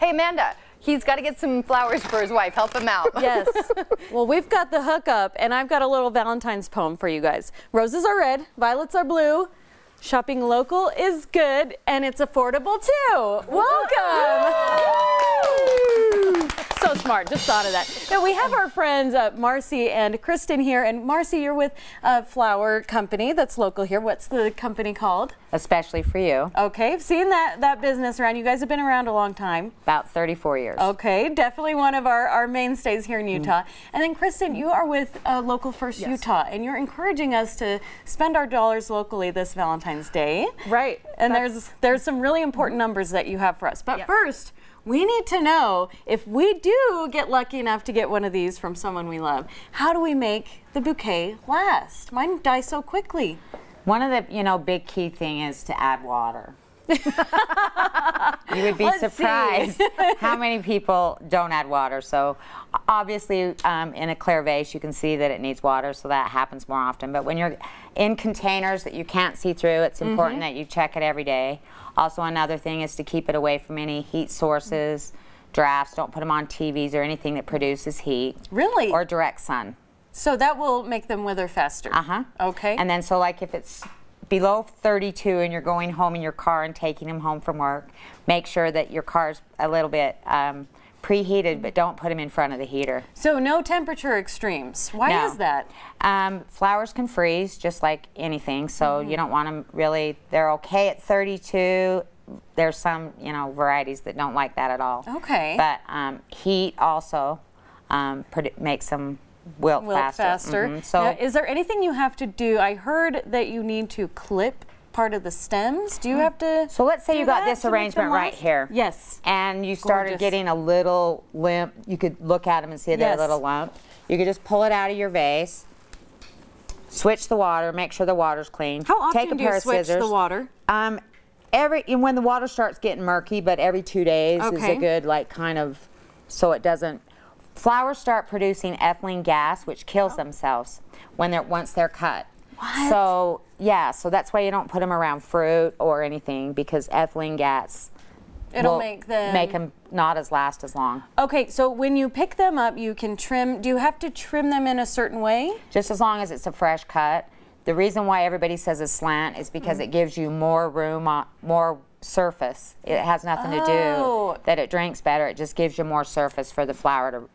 Hey, Amanda, he's got to get some flowers for his wife. Help him out. Yes. Well, we've got the hookup, and I've got a little Valentine's poem for you guys. Roses are red, violets are blue. Shopping local is good, and it's affordable too. Welcome. So smart, just thought of that. Now we have our friends Marcy and Kristen here, and Marcy, you're with a flower company that's local here. What's the company called? Especially for you. Okay, I've seen that business around. You guys have been around a long time. About 34 years. Okay, definitely one of our mainstays here in Utah. And then Kristen, you are with Local First Utah, and you're encouraging us to spend our dollars locally this Valentine's Day. Right. And there's some really important numbers that you have for us. But first, we need to know, if we do get lucky enough to get one of these from someone we love, how do we make the bouquet last? Mine die so quickly. One of the, big key thing is to add water. You would be surprised how many people don't add water. So obviously in a clear vase you can see that it needs water, so that happens more often. But when you're in containers that you can't see through, it's important that you check it every day. Also, another thing is to keep it away from any heat sources, drafts. Don't put them on TVs or anything that produces heat. Really? Or direct sun. So that will make them wither faster. Okay. And then so like if it's below 32 and you're going home in your car and taking them home from work, make sure that your car's a little bit preheated, but don't put them in front of the heater. So no temperature extremes. Why is that? Flowers can freeze just like anything, so you don't want them really, they're okay at 32. There's some, varieties that don't like that at all. Okay. But heat also makes them wilt faster. So now, is there anything you have to do? I heard that you need to clip part of the stems. Do you have to? So let's say you got this arrangement right here. Yes. And you started getting a little limp. You could look at them and see they're a little lump. You could just pull it out of your vase, switch the water, make sure the water's clean. How often Take a do pair you of switch scissors. the water? When the water starts getting murky, but every 2 days is a good so it doesn't. Flowers start producing ethylene gas, which kills themselves once they're cut. What? So so that's why you don't put them around fruit or anything, because ethylene gas will make them not last as long. Okay, so when you pick them up, you can trim. Do you have to trim them in a certain way? Just as long as it's a fresh cut. The reason why everybody says a slant is because it gives you more room, more surface. It has nothing to do that it drinks better. It just gives you more surface for the flower to.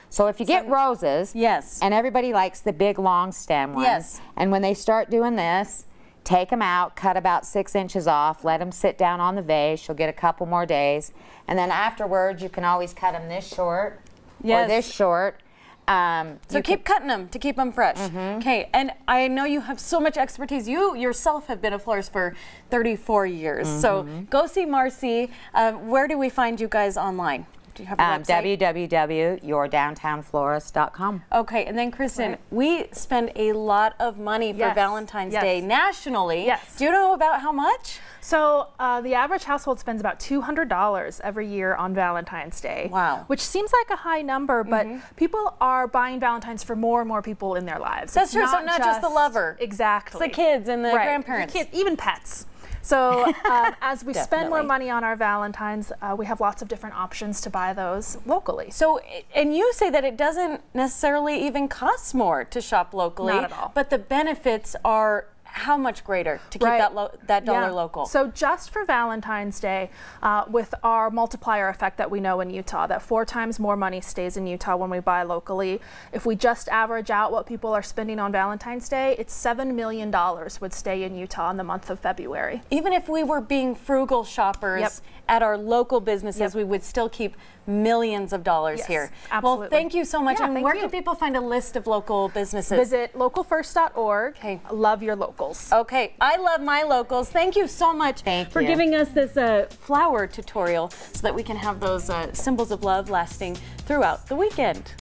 So if you get roses, and everybody likes the big long stem ones, and when they start doing this, take them out, cut about 6 inches off, let them sit down on the vase. You'll get a couple more days, and then afterwards you can always cut them this short or this short. So keep cutting them to keep them fresh. Okay, and I know you have so much expertise. You yourself have been a florist for 34 years. So go see Marcy. Where do we find you guys online? Do you have a website? www.yourdowntownflorist.com. Okay, and then Kristen, we spend a lot of money for Valentine's Day nationally. Yes. Do you know about how much? So the average household spends about $200 every year on Valentine's Day. Wow. Which seems like a high number, but people are buying Valentines for more and more people in their lives. That's true, so not just the lover. Exactly. It's the kids and the grandparents. The kids, even pets. So as we spend more money on our Valentines, we have lots of different options to buy those locally. So, and you say that it doesn't necessarily even cost more to shop locally. Not at all. But the benefits are how much greater to keep that dollar local? So just for Valentine's Day, with our multiplier effect that we know in Utah, that 4 times more money stays in Utah when we buy locally. If we just average out what people are spending on Valentine's Day, it's $7 million would stay in Utah in the month of February. Even if we were being frugal shoppers at our local businesses, we would still keep millions of dollars here. Absolutely. Well, thank you so much. Yeah, and where can people find a list of local businesses? Visit localfirst.org. Okay. Love your locals. Okay, I love my locals. Thank you so much for giving us this flower tutorial so that we can have those symbols of love lasting throughout the weekend.